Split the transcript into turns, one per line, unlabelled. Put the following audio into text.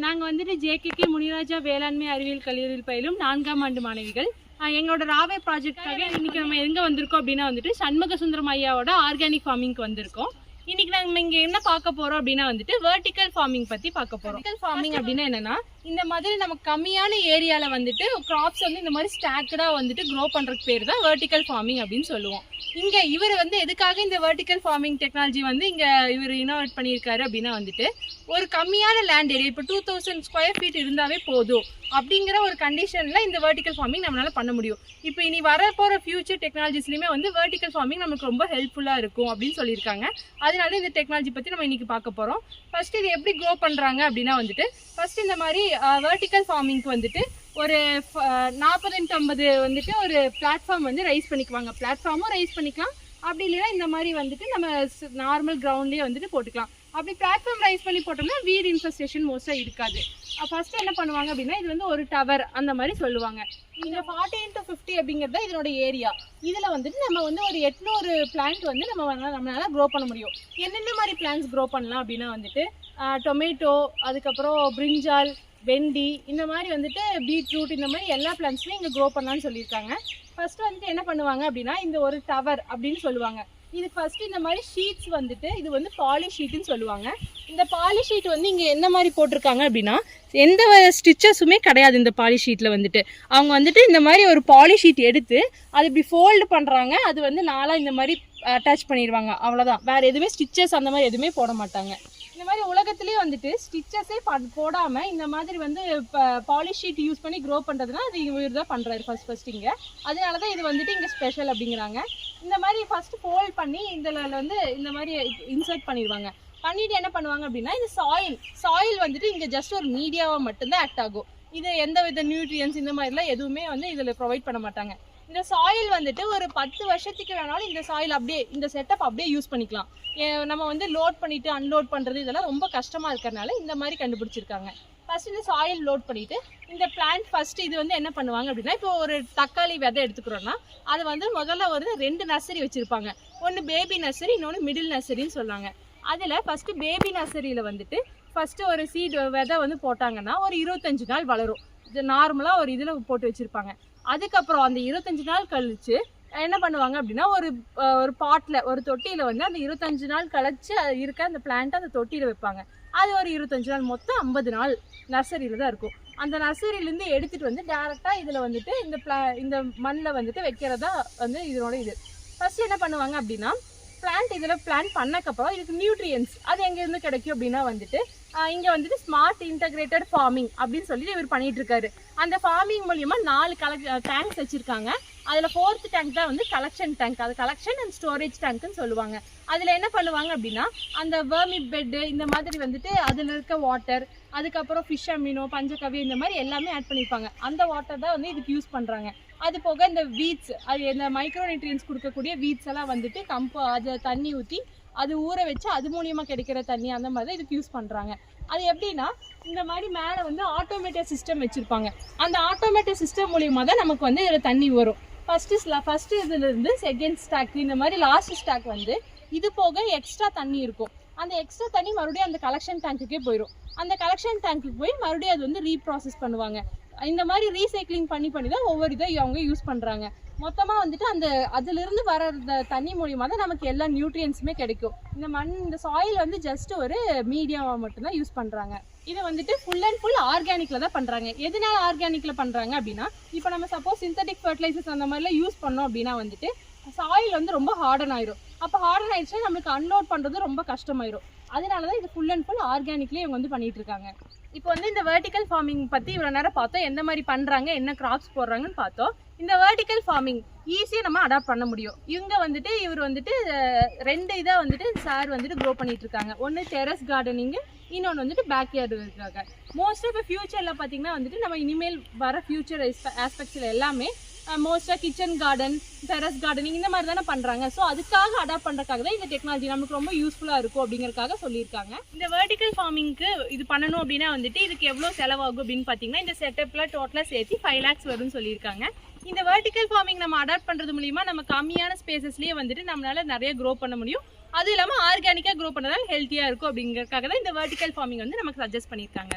நாங்கள் வந்துட்டு ஜேகேகே முனிராஜா வேளாண்மை அறிவியல் கல்லூரியில் பயிலும் 4ஆம் ஆண்டு மாணவிகள். எங்களோட ராவே ப்ராஜெக்டாக இன்றைக்கி நம்ம எங்கே வந்திருக்கோம் அப்படின்னா வந்துட்டு சண்முக சுந்தரம் ஐயாவோட ஆர்கானிக் ஃபார்மிங்க்கு வந்திருக்கோம். இன்றைக்கி நம்ம இங்கே என்ன பார்க்க போகிறோம் அப்படின்னா வந்துட்டு வெர்டிக்கல் ஃபார்மிங் பற்றி பார்க்க போகிறோம். வெர்டிக்கல் ஃபார்மிங் அப்படின்னா என்னென்னா, இந்த மாதிரி நம்ம கம்மியான ஏரியாவில் வந்துட்டு கிராப்ஸ் வந்து இந்த மாதிரி ஸ்டாக்கடாக வந்துட்டு க்ரோ பண்ணுறதுக்கு பேர் தான் வெர்டிக்கல் ஃபார்மிங் அப்படின்னு சொல்லுவோம். இங்கே இவர் வந்து எதுக்காக இந்த வெர்டிக்கல் ஃபார்மிங் டெக்னாலஜி வந்து இங்கே இவர் இனோவேட் பண்ணியிருக்காரு அப்படின்னா வந்துட்டு, ஒரு கம்மியான லேண்ட் ஏரியா, இப்போ 2000 ஸ்கொயர் ஃபீட் இருந்தாவே போதும் அப்படிங்கிற ஒரு கண்டிஷனில் இந்த வெர்டிக்கல் ஃபார்மிங் நம்மளால் பண்ண முடியும். இப்போ இனி வரப்போகிற ஃபியூச்சர் டெக்னாலஜிஸ்லையுமே வந்து வெர்டிக்கல் ஃபார்மிங் நமக்கு ரொம்ப ஹெல்ப்ஃபுல்லாக இருக்கும் அப்படின்னு சொல்லியிருக்காங்க. அதனால இந்த டெக்னாலஜி பற்றி நம்ம இன்றைக்கி பார்க்க போகிறோம். ஃபஸ்ட்டு இது எப்படி க்ரோ பண்ணுறாங்க அப்படின்னா வந்துட்டு, ஃபஸ்ட்டு இந்த மாதிரி வெர்டிக்கல் ஃபார்மிங்க்கு வந்துட்டு ஒரு 40x50 வந்துட்டு ஒரு பிளாட்ஃபார்ம் வந்து ரைஸ் பண்ணிக்குவாங்க. பிளாட்ஃபார்மும் ரைஸ் பண்ணிக்கலாம், அப்படி இல்லைன்னா இந்த மாதிரி வந்துட்டு நம்ம நார்மல் கிரவுண்ட்லேயே வந்துட்டு போட்டுக்கலாம். அப்படி பிளாட்ஃபார்ம் ரைஸ் பண்ணி போட்டோம்னா வீடு இன்ஃபெஸ்டேஷன் மோஸ்ட்டாக இருக்காது. ஃபஸ்ட்டு என்ன பண்ணுவாங்க அப்படின்னா, இது வந்து ஒரு டவர் அந்த மாதிரி சொல்லுவாங்க. இந்த 40x50 அப்படிங்கிறது இதனோட ஏரியா. இதில் வந்துட்டு நம்ம வந்து ஒரு 800 பிளான்ட் வந்து நம்மளால க்ரோ பண்ண முடியும். என்னென்ன மாதிரி பிளான்ட்ஸ் க்ரோ பண்ணலாம் அப்படின்னா வந்துட்டு டொமேட்டோ, அதுக்கப்புறம் பிரிஞ்சால், வெண்டி, இந்த மாதிரி வந்துட்டு பீட்ரூட், இந்த மாதிரி எல்லா பிளான்ட்ஸுமே இங்கே க்ரோ பண்ணலான்னு சொல்லியிருக்காங்க. ஃபஸ்ட்டு வந்துட்டு என்ன பண்ணுவாங்க அப்படின்னா, இந்த ஒரு டவர் அப்படின்னு சொல்லுவாங்க. இது ஃபஸ்ட்டு இந்த மாதிரி ஷீட்ஸ் வந்துட்டு, இது வந்து பாலி ஷீட்டுன்னு சொல்லுவாங்க. இந்த பாலி ஷீட் வந்து இங்கே என்ன மாதிரி போட்டிருக்காங்க அப்படின்னா, எந்த ஸ்டிச்சஸுமே கிடையாது. இந்த பாலி ஷீட்டில் வந்துட்டு அவங்க வந்துட்டு இந்த மாதிரி ஒரு பாலி ஷீட் எடுத்து அது இப்படி ஃபோல்டு பண்ணுறாங்க. அது வந்து நாளாக இந்த மாதிரி அட்டாச் பண்ணிடுவாங்க, அவ்வளோதான். வேறு எதுவுமே ஸ்டிச்சஸ் அந்த மாதிரி எதுவுமே போட மாட்டாங்க. இந்த மாதிரி உலகத்துலேயே வந்துட்டு ஸ்டிச்சஸே போடாமல் இந்த மாதிரி வந்து இப்போ பாலிஷ் ஷீட் யூஸ் பண்ணி க்ரோ பண்ணுறதுனா அது இவர் தான் பண்ணுறாரு ஃபஸ்ட் இங்கே. அதனால தான் இது வந்துட்டு இங்கே ஸ்பெஷல் அப்படிங்கிறாங்க. இந்த மாதிரி ஃபஸ்ட்டு ஃபோல்ட் பண்ணி இதில் வந்து இந்த மாதிரி இன்சர்ட் பண்ணிடுவாங்க. பண்ணிவிட்டு என்ன பண்ணுவாங்க அப்படின்னா, இந்த சாயில் வந்துட்டு இங்கே ஜஸ்ட் ஒரு மீடியாவாக மட்டும்தான் ஆக்ட் ஆகும். இது எந்த வித நியூட்ரியன்ஸ் இந்த மாதிரிலாம் எதுவுமே வந்து இதில் ப்ரொவைட் பண்ண மாட்டாங்க. இந்த சாயில் வந்துட்டு ஒரு 10 வருஷத்துக்கு வேணாலும் இந்த சாயில் அப்படியே, இந்த செட்டப் அப்படியே யூஸ் பண்ணிக்கலாம். நம்ம வந்து லோட் பண்ணிவிட்டு அன்லோட் பண்ணுறது இதெல்லாம் ரொம்ப கஷ்டமாக இருக்கிறனால இந்த மாதிரி கண்டுபிடிச்சிருக்காங்க. ஃபஸ்ட்டு இந்த சாயில் லோட் பண்ணிவிட்டு இந்த பிளான்ட் ஃபஸ்ட்டு இது வந்து என்ன பண்ணுவாங்க அப்படின்னா, இப்போ ஒரு தக்காளி விதை எடுத்துக்கிறோன்னா அது வந்து முதல்ல ஒரு 2 நர்சரி வச்சுருப்பாங்க. ஒன்று பேபி நர்சரி, இன்னொன்று மிடில் நர்சரின்னு சொன்னாங்க. அதில் ஃபஸ்ட்டு பேபி நர்சரியில் வந்துட்டு ஃபஸ்ட்டு ஒரு சீட் விதை வந்து போட்டாங்கன்னா ஒரு 25 நாள் வளரும். இது நார்மலாக ஒரு இதில் போட்டு வச்சுருப்பாங்க. அதுக்கப்புறம் அந்த 25 நாள் கழித்து என்ன பண்ணுவாங்க அப்படின்னா, ஒரு பாட்டில், ஒரு தொட்டியில் வந்து அந்த 25 நாள் கழிச்சு இருக்க அந்த பிளான்ட்டை அந்த தொட்டியில் வைப்பாங்க. அது ஒரு 25 நாள், மொத்தம் 50 நாள் நர்சரியில் தான் இருக்கும். அந்த நர்சரியிலேருந்து எடுத்துகிட்டு வந்து டேரெக்டாக இதில் வந்துட்டு இந்த மண்ணில் வந்துட்டு வைக்கிறதா வந்து இதனோட இது. ஃபஸ்ட்டு என்ன பண்ணுவாங்க அப்படின்னா, இதில் பிளான்ட் பண்ணக்கப்புறம் இதுக்கு நியூட்ரியன்ஸ் அது எங்கேருந்து கிடைக்கும் அப்படின்னா வந்துட்டு இங்கே வந்துட்டு ஸ்மார்ட் இன்டகிரேட்டட் ஃபார்மிங் அப்படின்னு சொல்லிட்டு இவர் பண்ணிட்டு இருக்காரு. அந்த ஃபார்மிங் மூலியமாக 4 டேங்க்ஸ் வச்சுருக்காங்க. அதில் 4th டேங்க் தான் வந்து கலெக்ஷன் டேங்க். அது கலெக்ஷன் அண்ட் ஸ்டோரேஜ் டேங்க்னு சொல்லுவாங்க. அதில் என்ன பண்ணுவாங்க அப்படின்னா, அந்த வேர்மி பெட்டு இந்த மாதிரி வந்துட்டு அதில் இருக்க வாட்டர், அதுக்கப்புறம் ஃபிஷ் அமினோ, பஞ்சகவ்யம் இந்த மாதிரி எல்லாமே ஆட் பண்ணியிருப்பாங்க. அந்த வாட்டர் தான் வந்து இதுக்கு யூஸ் பண்ணுறாங்க. அது போக இந்த வீட்ஸ், அது இந்த மைக்ரோ நியூட்ரியன்ஸ் கொடுக்கக்கூடிய வீட்ஸ் எல்லாம் வந்துட்டு அதை தண்ணி ஊற்றி அது ஊற வச்சு அது மூலியமாக கிடைக்கிற தண்ணி அந்த மாதிரி தான் இதுக்கு யூஸ் பண்ணுறாங்க. அது எப்படின்னா, இந்த மாதிரி மேலே வந்து ஆட்டோமேட்டிக் சிஸ்டம் வச்சுருப்பாங்க. அந்த ஆட்டோமேட்டிக் சிஸ்டம் மூலியமாக தான் நமக்கு வந்து இதில் தண்ணி வரும். ஃபஸ்ட்டு இதுலேருந்து செகண்ட் ஸ்டாக், இந்த மாதிரி லாஸ்ட் ஸ்டாக் வந்து இது போக எக்ஸ்ட்ரா தண்ணி இருக்கும். அந்த எக்ஸ்ட்ரா தண்ணி மறுபடியும் அந்த கலெக்ஷன் டேங்க்குக்கே போயிடும். அந்த கலெக்ஷன் டேங்க்குக்கு போய் மறுபடியும் அது வந்து ரீப்ராசஸ் பண்ணுவாங்க. இந்த மாதிரி ரீசைக்ளிங் பண்ணி தான் ஒவ்வொரு இதை அவங்க யூஸ் பண்ணுறாங்க. மொத்தமாக வந்துட்டு அதிலிருந்து வர தண்ணி மூலியமாக தான் நமக்கு எல்லா நியூட்ரியன்ஸுமே கிடைக்கும். இந்த சாயில் வந்து ஜஸ்ட் ஒரு மீடியாவாக மட்டும்தான் யூஸ் பண்ணுறாங்க. இதை வந்துட்டு ஃபுல் அண்ட் ஃபுல் ஆர்கானிக்கில் தான் பண்ணுறாங்க. எதனால ஆர்கானிக்கில் பண்ணுறாங்க அப்படின்னா, இப்போ நம்ம சப்போஸ் சிந்தட்டிக் ஃபர்டிலைசர்ஸ் அந்த மாதிரிலாம் யூஸ் பண்ணோம் அப்படின்னா வந்துட்டு சாயில் வந்து ரொம்ப ஹார்டன் ஆயிரும். அப்போ ஹார்டன் ஆயிடுச்சுன்னா நம்மளுக்கு அன்லோட் பண்ணுறது ரொம்ப கஷ்டமாயிரும். அதனால தான் இது ஃபுல் அண்ட் ஃபுல் ஆர்கானிக்லேயே இவங்க வந்து பண்ணிட்டு இருக்காங்க. இப்போ வந்து இந்த வெர்டிக்கல் ஃபார்மிங் பற்றி இவ்வளோ நேரம் பார்த்தோம். எந்த மாதிரி பண்ணுறாங்க, என்ன கிராப்ஸ் போடுறாங்கன்னு பார்த்தோம். இந்த வெர்டிக்கல் ஃபார்மிங் ஈஸியாக நம்ம அடாப்ட் பண்ண முடியும். இவர் வந்துட்டு 2 இதை வந்துட்டு சார் வந்துட்டு க்ரோ பண்ணிட்டு இருக்காங்க. ஒன்று டெரஸ் கார்டனிங்கு, இன்னொன்று வந்துட்டு பேக்யார்டு இருக்காங்க. மோஸ்ட்டாக இப்போ ஃபியூச்சரில் பார்த்தீங்கன்னா வந்துட்டு நம்ம இனிமேல் வர ஃபியூச்சர் ஆஸ்பெக்ட்ஸில் எல்லாமே மோஸ்ட்டாக கிச்சன் கார்டன், டெரஸ் கார்டனிங் இந்த மாதிரி தானே பண்ணுறாங்க. ஸோ அதுக்காக அடாப்ட் பண்ணுறதுக்காக தான் இந்த டெக்னாலஜி நமக்கு ரொம்ப யூஸ்ஃபுல்லாக இருக்கும் அப்படிங்கிறதுக்காக சொல்லியிருக்காங்க. இந்த வெர்டிக்கல் ஃபார்மிங்க்கு இது பண்ணணும் அப்படின்னா வந்துட்டு இதுக்கு எவ்வளோ செலவாகும் அப்படின்னு பார்த்தீங்கன்னா, இந்த செட்டப்பில் டோட்டலாக சேர்த்து 5 lakhs வரும்னு சொல்லியிருக்காங்க. இந்த வெர்டிக்கல் ஃபார்மிங் நம்ம அடாப்ட் பண்ணுறது மூலிமா நம்ம கம்மியான ஸ்பேசஸ்லேயே வந்துட்டு நம்மளால நிறைய க்ரோ பண்ண முடியும். அதுவும் இல்லாமல் ஆர்கானிக்காக க்ரோ பண்ணுறதால ஹெல்த்தியாக இருக்கும் அப்படிங்கிறதுக்காக தான் இந்த வெர்டிக்கல் ஃபார்மிங் வந்து நமக்கு சஜஸ்ட் பண்ணியிருக்காங்க.